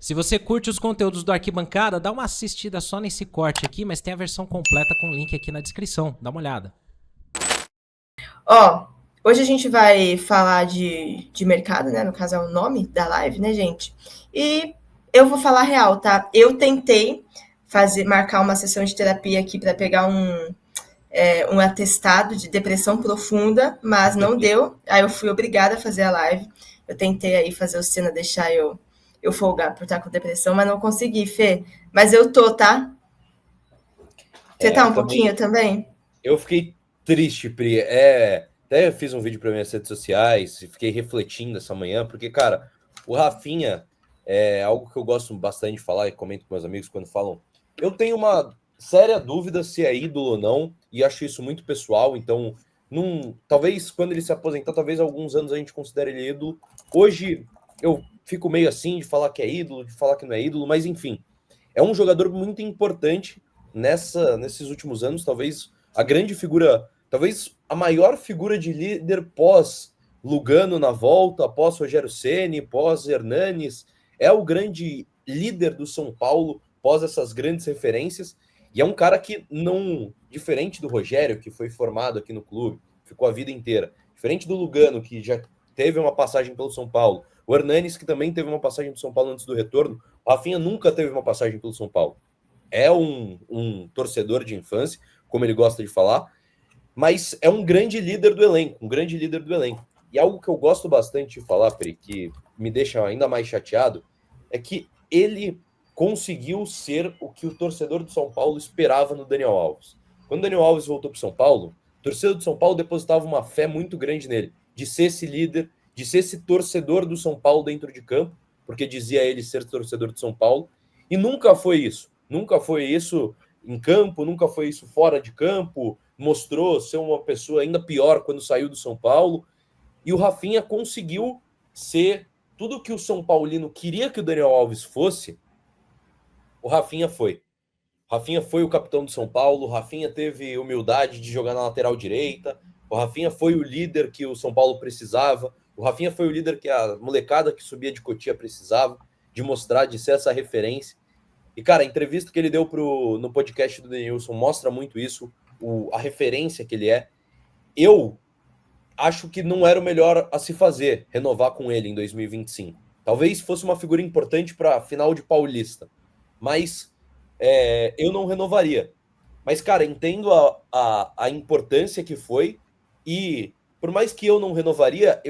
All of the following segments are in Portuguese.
Se você curte os conteúdos do Arquibancada, dá uma assistida só nesse corte aqui, mas tem a versão completa com link aqui na descrição. Dá uma olhada. Ó, hoje a gente vai falar de mercado, né? No caso é o nome da live, né, gente? E eu vou falar real, tá? Eu tentei marcar uma sessão de terapia aqui para pegar um atestado de depressão profunda, mas não deu. Aí eu fui obrigada a fazer a live. Eu tentei aí fazer o Senna deixar eu folgar por estar com depressão, mas não consegui, Fê. Mas eu tô, tá? Você tá Eu um pouquinho também. também? Eu fiquei triste, Pri. Até fiz um vídeo para minhas redes sociais e fiquei refletindo essa manhã, porque, cara, o Rafinha é algo que eu gosto bastante de falar e comento com meus amigos quando falam. Eu tenho uma séria dúvida se é ídolo ou não, e acho isso muito pessoal, então, talvez quando ele se aposentar, talvez alguns anos a gente considere ele ídolo. Hoje eu fico meio assim de falar que é ídolo, de falar que não é ídolo, mas enfim, é um jogador muito importante nesses últimos anos, talvez a grande figura, talvez a maior figura de líder pós Lugano na volta, pós Rogério Ceni, pós Hernanes, é o grande líder do São Paulo pós essas grandes referências, e é um cara que não, diferente do Rogério, que foi formado aqui no clube, ficou a vida inteira, diferente do Lugano, que já teve uma passagem pelo São Paulo, o Hernanes, que também teve uma passagem do São Paulo antes do retorno, o Rafinha nunca teve uma passagem pelo São Paulo. É um torcedor de infância, como ele gosta de falar, mas é um grande líder do elenco, um grande líder do elenco. E algo que eu gosto bastante de falar, Pri, que me deixa ainda mais chateado, é que ele conseguiu ser o que o torcedor do São Paulo esperava no Daniel Alves. Quando o Daniel Alves voltou para o São Paulo, o torcedor do São Paulo depositava uma fé muito grande nele, de ser esse líder, de ser esse torcedor do São Paulo dentro de campo, porque dizia ele ser torcedor do São Paulo, e nunca foi isso. Nunca foi isso em campo, nunca foi isso fora de campo, mostrou ser uma pessoa ainda pior quando saiu do São Paulo, e o Rafinha conseguiu ser tudo que o São Paulino queria que o Daniel Alves fosse, o Rafinha foi. O Rafinha foi o capitão do São Paulo, o Rafinha teve humildade de jogar na lateral direita, o Rafinha foi o líder que o São Paulo precisava, o Rafinha foi o líder que a molecada que subia de Cotia precisava, de mostrar, de ser essa referência. E, cara, a entrevista que ele deu no podcast do Denilson mostra muito isso, a referência que ele é. Eu acho que não era o melhor a se fazer, renovar com ele em 2025. Talvez fosse uma figura importante para a final de Paulista, mas eu não renovaria. Mas, cara, entendo a importância que foi e, por mais que eu não renovaria,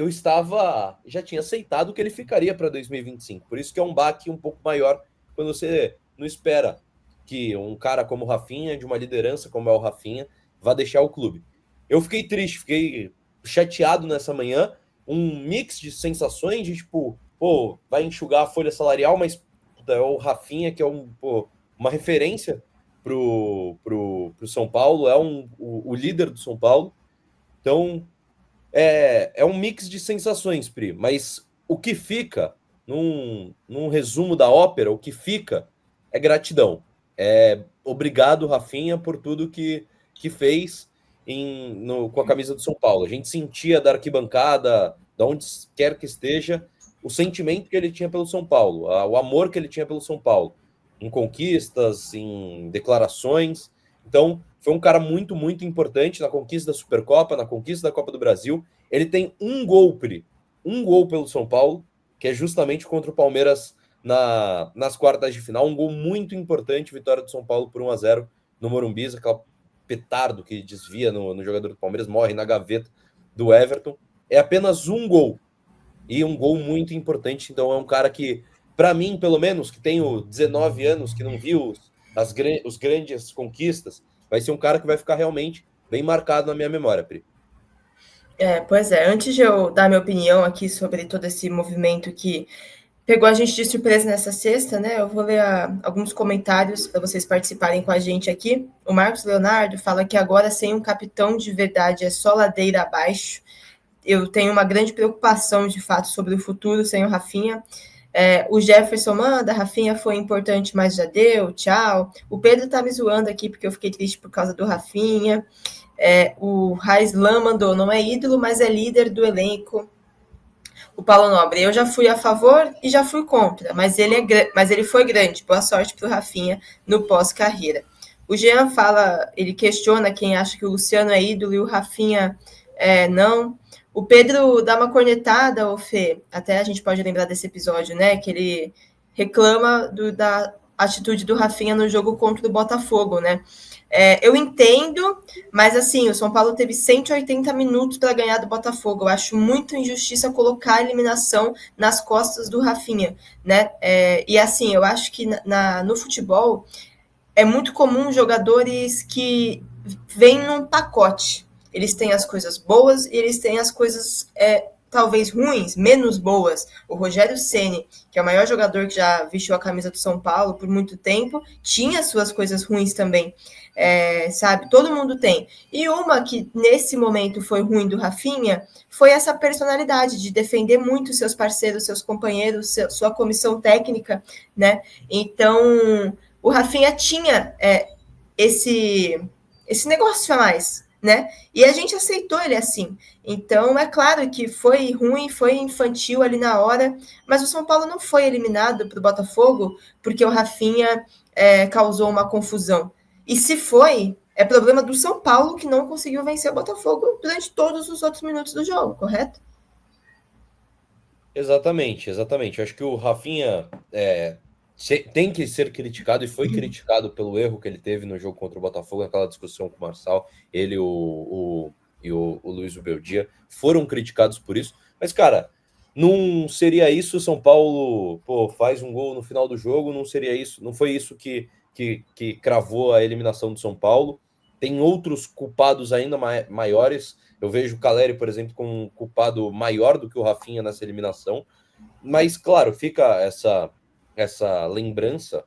já tinha aceitado que ele ficaria para 2025. Por isso que é um baque um pouco maior quando você não espera que um cara como o Rafinha, de uma liderança como é o Rafinha, vá deixar o clube. Eu fiquei triste, fiquei chateado nessa manhã, um mix de sensações de tipo, pô, vai enxugar a folha salarial, mas é o Rafinha, que é uma referência pro São Paulo, é o líder do São Paulo. Então, é um mix de sensações, Pri, mas o que fica, num resumo da ópera, o que fica é gratidão. Obrigado, Rafinha, por tudo que fez com a camisa do São Paulo. A gente sentia da arquibancada, de onde quer que esteja, o sentimento que ele tinha pelo São Paulo, o amor que ele tinha pelo São Paulo, em conquistas, em declarações. Então, foi um cara muito, muito importante na conquista da Supercopa, na conquista da Copa do Brasil. Ele tem um gol, Pri, um gol pelo São Paulo, que é justamente contra o Palmeiras nas quartas de final. Um gol muito importante, vitória do São Paulo por 1-0 no Morumbi, aquela petardo que desvia no jogador do Palmeiras, morre na gaveta do Everton. É apenas um gol, e um gol muito importante. Então é um cara que, para mim, pelo menos, que tenho 19 anos, que não viu os grandes conquistas, vai ser um cara que vai ficar realmente bem marcado na minha memória, Pri. Pois é, antes de eu dar minha opinião aqui sobre todo esse movimento que pegou a gente de surpresa nessa sexta, né? Eu vou ler alguns comentários para vocês participarem com a gente aqui. O Marcos Leonardo fala que agora sem um capitão de verdade é só ladeira abaixo. Eu tenho uma grande preocupação, de fato, sobre o futuro sem o Rafinha. O Jefferson manda, Rafinha foi importante, mas já deu, tchau. O Pedro tá me zoando aqui porque eu fiquei triste por causa do Rafinha. O Raislan mandou, não é ídolo, mas é líder do elenco. o Paulo Nobre. Eu já fui a favor e já fui contra, mas ele foi grande. Boa sorte para o Rafinha no pós-carreira. O Jean fala, ele questiona quem acha que o Luciano é ídolo e o Rafinha não. O Pedro dá uma cornetada, o Fê, até a gente pode lembrar desse episódio, né? Que ele reclama da atitude do Rafinha no jogo contra o Botafogo, né? Eu entendo, mas assim, o São Paulo teve 180 minutos para ganhar do Botafogo. Eu acho muito injustiça colocar a eliminação nas costas do Rafinha, né? E assim, eu acho que no futebol é muito comum jogadores que vêm num pacote. Eles têm as coisas boas e eles têm as coisas talvez ruins, menos boas. O Rogério Ceni, que é o maior jogador que já vestiu a camisa do São Paulo por muito tempo, tinha suas coisas ruins também, sabe? Todo mundo tem. E uma que nesse momento foi ruim do Rafinha foi essa personalidade de defender muito seus parceiros, seus companheiros, sua comissão técnica, né? Então, o Rafinha tinha esse negócio a mais, né? E a gente aceitou ele assim. Então, é claro que foi ruim, foi infantil ali na hora, mas o São Paulo não foi eliminado para o Botafogo porque o Rafinha causou uma confusão. E se foi, é problema do São Paulo que não conseguiu vencer o Botafogo durante todos os outros minutos do jogo, correto? Exatamente, exatamente. Eu acho que o Rafinha tem que ser criticado e foi criticado pelo erro que ele teve no jogo contra o Botafogo, naquela discussão com o Marçal. Ele e o Luiz Ubeldia foram criticados por isso. Mas, cara, não seria isso. O São Paulo faz um gol no final do jogo, não seria isso, não foi isso que cravou a eliminação do São Paulo. Tem outros culpados ainda maiores. Eu vejo o Caleri, por exemplo, como um culpado maior do que o Rafinha nessa eliminação. Mas, claro, fica essa lembrança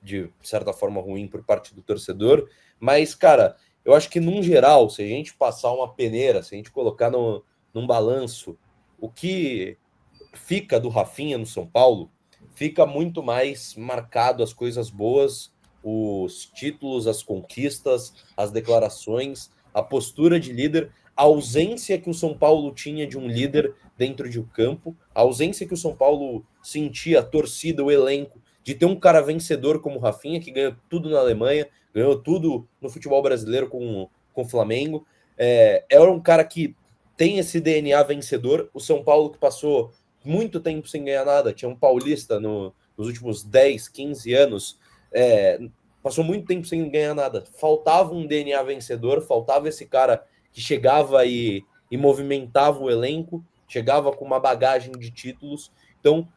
de certa forma ruim por parte do torcedor, mas, cara, eu acho que num geral, se a gente passar uma peneira, se a gente colocar num balanço, o que fica do Rafinha no São Paulo, fica muito mais marcado as coisas boas, os títulos, as conquistas, as declarações, a postura de líder, a ausência que o São Paulo tinha de um líder dentro de um campo, a ausência que o São Paulo sentia, a torcida, o elenco, de ter um cara vencedor como o Rafinha, que ganhou tudo na Alemanha, ganhou tudo no futebol brasileiro com o Flamengo. É um cara que tem esse DNA vencedor. O São Paulo, que passou muito tempo sem ganhar nada, tinha um paulista nos últimos 10, 15 anos, passou muito tempo sem ganhar nada. Faltava um DNA vencedor, faltava esse cara que chegava e movimentava o elenco, chegava com uma bagagem de títulos. Então,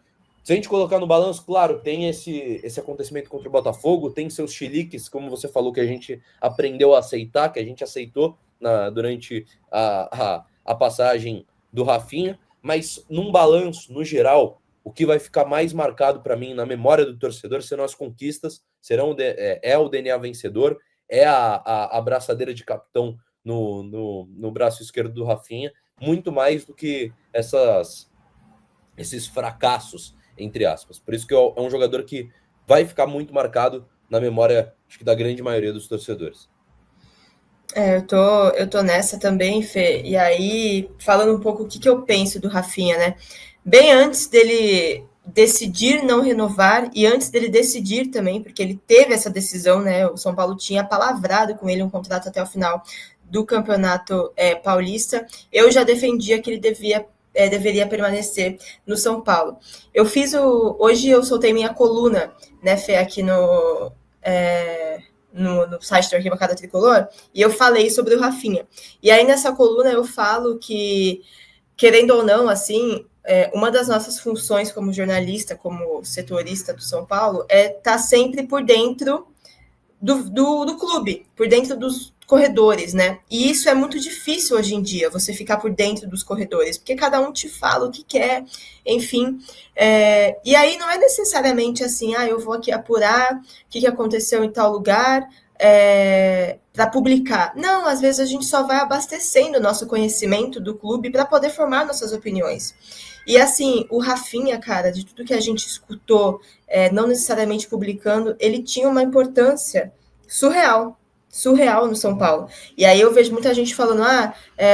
se a gente colocar no balanço, claro, tem esse acontecimento contra o Botafogo, tem seus chiliques, como você falou, que a gente aprendeu a aceitar, que a gente aceitou durante a passagem do Rafinha, mas num balanço, no geral, o que vai ficar mais marcado para mim na memória do torcedor serão as conquistas, o DNA vencedor, a abraçadeira de capitão no braço esquerdo do Rafinha, muito mais do que esses fracassos, entre aspas. Por isso que é um jogador que vai ficar muito marcado na memória, acho que da grande maioria dos torcedores. Eu tô nessa também, Fê. E aí, falando um pouco o que eu penso do Rafinha, né? Bem antes dele decidir não renovar e antes dele decidir também, porque ele teve essa decisão, né? O São Paulo tinha palavrado com ele um contrato até o final do Campeonato Paulista. Eu já defendia que ele deveria permanecer no São Paulo. Hoje eu soltei minha coluna, né, Fê, aqui no site da Arquibancada Tricolor, e eu falei sobre o Rafinha. E aí nessa coluna eu falo que, querendo ou não, assim, uma das nossas funções como jornalista, como setorista do São Paulo, é estar sempre por dentro do clube, por dentro dos corredores, né? E isso é muito difícil hoje em dia, você ficar por dentro dos corredores, porque cada um te fala o que quer, enfim. E aí não é necessariamente assim, eu vou aqui apurar o que aconteceu em tal lugar para publicar. Não, às vezes a gente só vai abastecendo o nosso conhecimento do clube para poder formar nossas opiniões. E assim, o Rafinha, cara, de tudo que a gente escutou, não necessariamente publicando, ele tinha uma importância surreal, surreal no São Paulo. E aí eu vejo muita gente falando,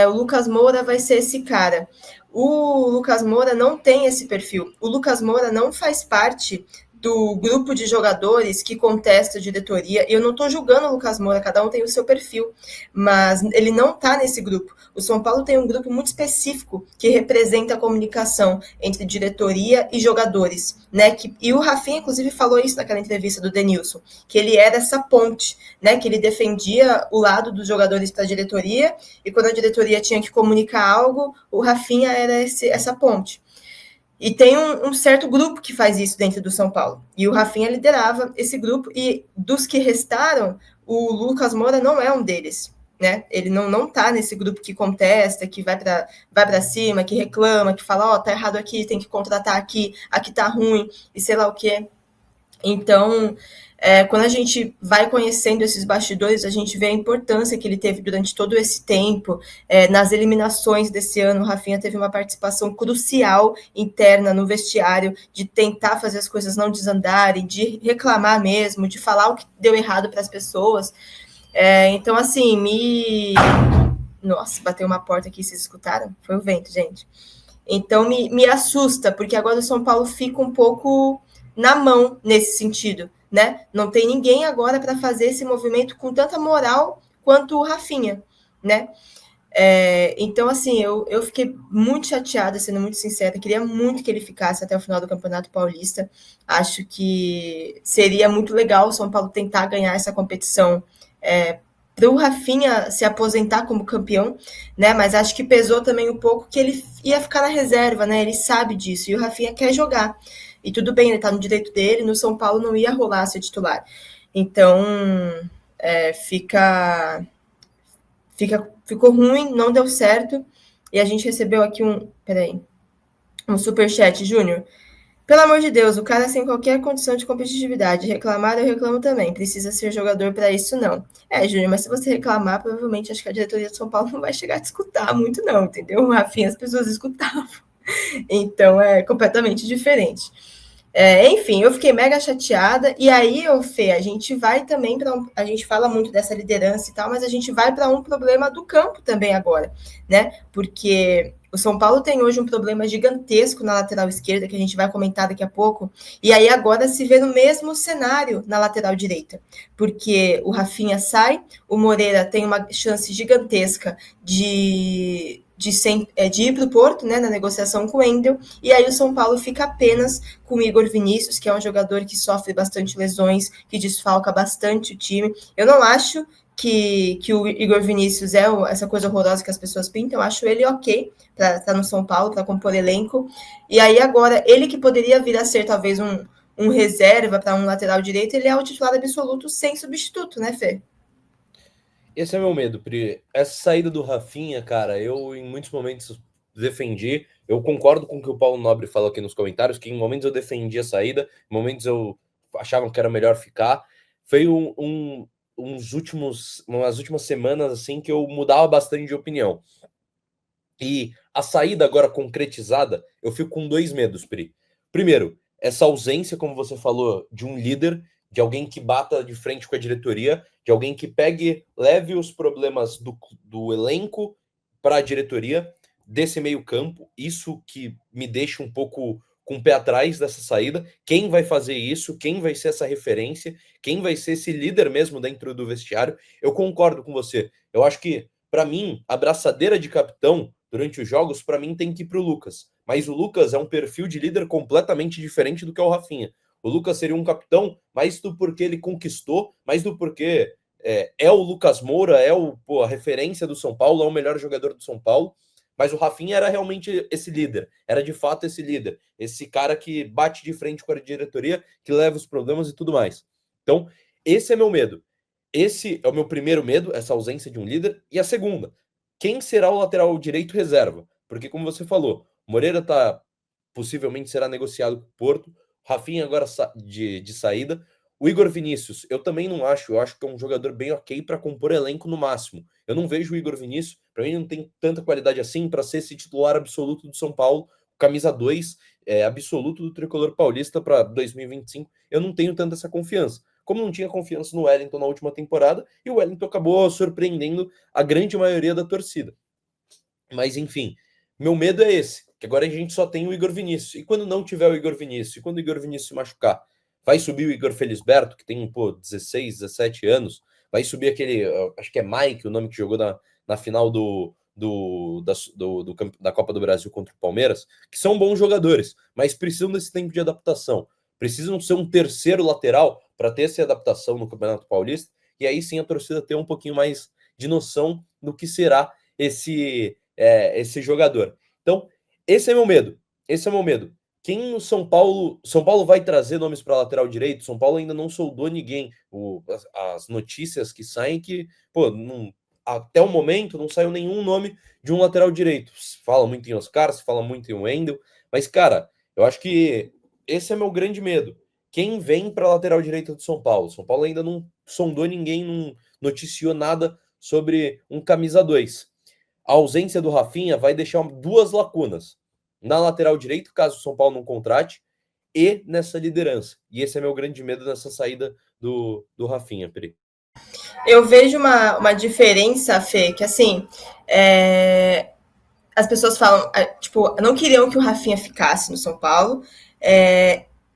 o Lucas Moura vai ser esse cara. O Lucas Moura não tem esse perfil. O Lucas Moura não faz parte do grupo de jogadores que contesta a diretoria. Eu não estou julgando o Lucas Moura, cada um tem o seu perfil, mas ele não está nesse grupo. O São Paulo tem um grupo muito específico que representa a comunicação entre diretoria e jogadores, né? E o Rafinha, inclusive, falou isso naquela entrevista do Denilson, que ele era essa ponte, né? Que ele defendia o lado dos jogadores para a diretoria, e quando a diretoria tinha que comunicar algo, o Rafinha era essa ponte. E tem um certo grupo que faz isso dentro do São Paulo. E o Rafinha liderava esse grupo. E dos que restaram, o Lucas Moura não é um deles. Né? Ele não tá nesse grupo que contesta, que vai para cima, que reclama, que fala, tá errado aqui, tem que contratar aqui tá ruim, e sei lá o quê. Então, quando a gente vai conhecendo esses bastidores, a gente vê a importância que ele teve durante todo esse tempo. Nas eliminações desse ano, o Rafinha teve uma participação crucial interna no vestiário, de tentar fazer as coisas não desandarem, de reclamar mesmo, de falar o que deu errado para as pessoas. Então, assim, Nossa, bateu uma porta aqui, vocês escutaram? Foi o vento, gente. Então, me assusta, porque agora o São Paulo fica um pouco na mão nesse sentido, né? Não tem ninguém agora para fazer esse movimento com tanta moral quanto o Rafinha, né? Então, assim, eu fiquei muito chateada, sendo muito sincera, queria muito que ele ficasse até o final do Campeonato Paulista. Acho que seria muito legal o São Paulo tentar ganhar essa competição para o Rafinha se aposentar como campeão, né? Mas acho que pesou também um pouco que ele ia ficar na reserva, né? Ele sabe disso, e o Rafinha quer jogar. E tudo bem, ele tá no direito dele, no São Paulo não ia rolar ser titular. Então, ficou ruim, não deu certo. E a gente recebeu aqui um superchat, Júnior. Pelo amor de Deus, o cara sem qualquer condição de competitividade. Reclamar, eu reclamo também. Precisa ser jogador para isso, não. Júnior, mas se você reclamar, provavelmente acho que a diretoria de São Paulo não vai chegar a escutar muito, não, entendeu? O Rafinha, as pessoas escutavam. Então, é completamente diferente. Enfim, eu fiquei mega chateada. E aí, Fê, a gente vai também para a gente fala muito dessa liderança e tal, mas a gente vai para um problema do campo também agora, né? Porque o São Paulo tem hoje um problema gigantesco na lateral esquerda, que a gente vai comentar daqui a pouco, e aí agora se vê no mesmo cenário na lateral direita, porque o Rafinha sai, o Moreira tem uma chance gigantesca de ir para o Porto, né, na negociação com o Wendel, e aí o São Paulo fica apenas com o Igor Vinícius, que é um jogador que sofre bastante lesões, que desfalca bastante o time. Eu não acho que o Igor Vinícius é essa coisa horrorosa que as pessoas pintam, eu acho ele ok para estar no São Paulo, para compor elenco, e aí agora, ele que poderia vir a ser talvez um reserva para um lateral direito, ele é o titular absoluto sem substituto, né, Fê? Esse é meu medo, Pri. Essa saída do Rafinha, cara, eu em muitos momentos defendi. Eu concordo com o que o Paulo Nobre falou aqui nos comentários, que em momentos eu defendi a saída, em momentos eu achava que era melhor ficar. Foi umas últimas semanas assim que eu mudava bastante de opinião. E a saída agora concretizada, eu fico com dois medos, Pri. Primeiro, essa ausência, como você falou, de um líder, de alguém que bata de frente com a diretoria, de alguém que leve os problemas do elenco para a diretoria, desse meio campo. Isso que me deixa um pouco com o pé atrás dessa saída. Quem vai fazer isso? Quem vai ser essa referência? Quem vai ser esse líder mesmo dentro do vestiário? Eu concordo com você. Eu acho que, para mim, a braçadeira de capitão durante os jogos, para mim, tem que ir para o Lucas. Mas o Lucas é um perfil de líder completamente diferente do que é o Rafinha. O Lucas seria um capitão mais do porque ele conquistou, mais do porque é o Lucas Moura, a referência do São Paulo, é o melhor jogador do São Paulo. Mas o Rafinha era realmente esse líder, era de fato esse líder, esse cara que bate de frente com a diretoria, que leva os problemas e tudo mais. Então, esse é meu medo. Esse é o meu primeiro medo, essa ausência de um líder. E a segunda, quem será o lateral direito reserva? Porque, como você falou, Moreira possivelmente será negociado com o Porto, Rafinha agora de saída. O Igor Vinícius, eu também não acho, eu acho que é um jogador bem ok para compor elenco no máximo. Eu não vejo o Igor Vinícius, para mim não tem tanta qualidade assim para ser esse titular absoluto do São Paulo, camisa 2, absoluto do tricolor paulista para 2025. Eu não tenho tanta essa confiança. como não tinha confiança no Wellington na última temporada, e o Wellington acabou surpreendendo a grande maioria da torcida. Mas enfim, meu medo é esse, que agora a gente só tem o Igor Vinícius. E quando não tiver o Igor Vinícius, e quando o Igor Vinícius se machucar, vai subir o Igor Felisberto, que tem, 16, 17 anos, vai subir aquele, acho que é Mike, o nome que jogou na final da Copa do Brasil contra o Palmeiras, que são bons jogadores, mas precisam desse tempo de adaptação. Precisam ser um terceiro lateral para ter essa adaptação no Campeonato Paulista, e aí sim a torcida ter um pouquinho mais de noção do que será esse jogador. Então, esse é meu medo. Esse é meu medo. Quem no São Paulo vai trazer nomes para lateral direito? São Paulo ainda não soldou ninguém. As notícias que saem que, até o momento não saiu nenhum nome de um lateral direito. Se fala muito em Oscar, se fala muito em Wendel, mas cara, eu acho que esse é meu grande medo. Quem vem para a lateral direita do São Paulo? São Paulo ainda não sondou ninguém, não noticiou nada sobre um camisa 2. A ausência do Rafinha vai deixar 2 lacunas. Na lateral direito, caso o São Paulo não contrate, e nessa liderança. E esse é meu grande medo nessa saída do Rafinha, Peri. Eu vejo uma diferença, Fê, que assim, as pessoas falam, tipo, não queriam que o Rafinha ficasse no São Paulo,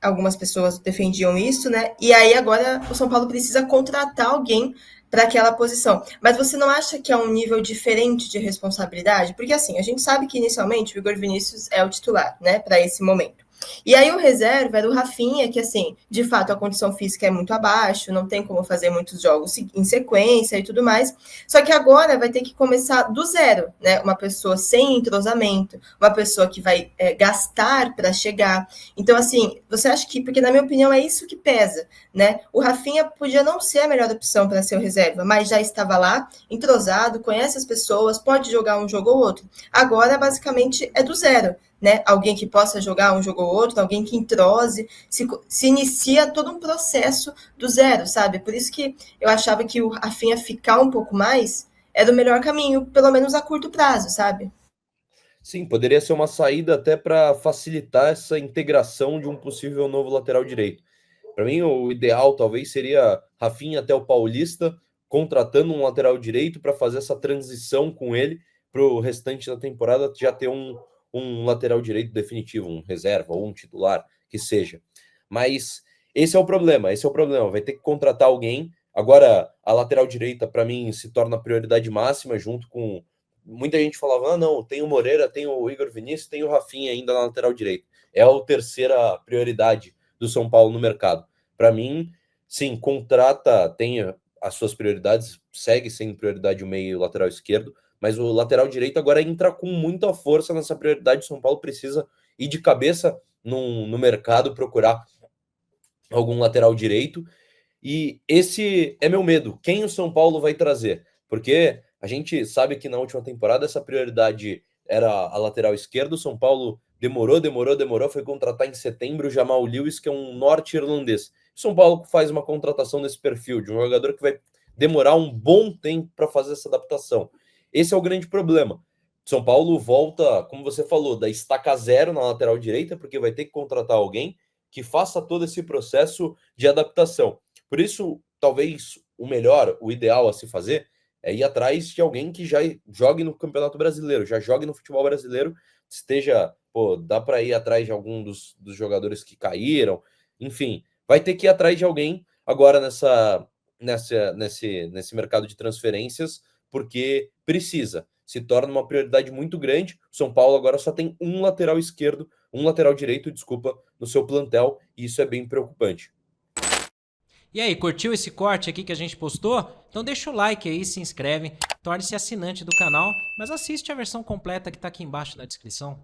algumas pessoas defendiam isso, né? E aí agora o São Paulo precisa contratar alguém para aquela posição. Mas você não acha que é um nível diferente de responsabilidade? Porque assim, a gente sabe que inicialmente o Igor Vinícius é o titular, né, para esse momento. E aí o reserva era o Rafinha, que assim, de fato a condição física é muito abaixo, não tem como fazer muitos jogos em sequência e tudo mais. Só que agora vai ter que começar do zero, né? Uma pessoa sem entrosamento, uma pessoa que vai gastar para chegar. Então, assim, você acha que, porque na minha opinião é isso que pesa, né? O Rafinha podia não ser a melhor opção para ser o reserva, mas já estava lá, entrosado, conhece as pessoas, pode jogar um jogo ou outro. Agora, basicamente, é do zero. Né? Alguém que possa jogar um jogo ou outro, alguém que entrose, se inicia todo um processo do zero, sabe? Por isso que eu achava que o Rafinha ficar um pouco mais era o melhor caminho, pelo menos a curto prazo, sabe? Sim, poderia ser uma saída até para facilitar essa integração de um possível novo lateral direito. Para mim, o ideal talvez seria Rafinha até o Paulista, contratando um lateral direito para fazer essa transição com ele para o restante da temporada já ter um lateral direito definitivo, um reserva ou um titular, que seja. Mas esse é o problema, vai ter que contratar alguém. Agora, a lateral direita, para mim, se torna a prioridade máxima, junto com... Muita gente falava, não, tem o Moreira, tem o Igor Vinícius, tem o Rafinha ainda na lateral direita. É a terceira prioridade do São Paulo no mercado. Para mim, sim, contrata, tem as suas prioridades, segue sendo prioridade o meio e o lateral esquerdo, mas o lateral direito agora entra com muita força nessa prioridade. O São Paulo precisa ir de cabeça no mercado, procurar algum lateral direito. E esse é meu medo. Quem o São Paulo vai trazer? Porque a gente sabe que na última temporada essa prioridade era a lateral esquerda. O São Paulo demorou, foi contratar em setembro o Jamal Lewis, que é um norte-irlandês. O São Paulo faz uma contratação desse perfil, de um jogador que vai demorar um bom tempo para fazer essa adaptação. Esse é o grande problema. São Paulo volta, como você falou, da estaca zero na lateral direita, porque vai ter que contratar alguém que faça todo esse processo de adaptação. Por isso, talvez o melhor, o ideal a se fazer é ir atrás de alguém que já jogue no Campeonato Brasileiro, já jogue no futebol brasileiro, esteja, dá para ir atrás de algum dos jogadores que caíram, enfim, vai ter que ir atrás de alguém agora nesse mercado de transferências, porque precisa, se torna uma prioridade muito grande. O São Paulo agora só tem um lateral direito, no seu plantel, e isso é bem preocupante. E aí, curtiu esse corte aqui que a gente postou? Então deixa o like aí, se inscreve, torne-se assinante do canal, mas assiste a versão completa que tá aqui embaixo na descrição.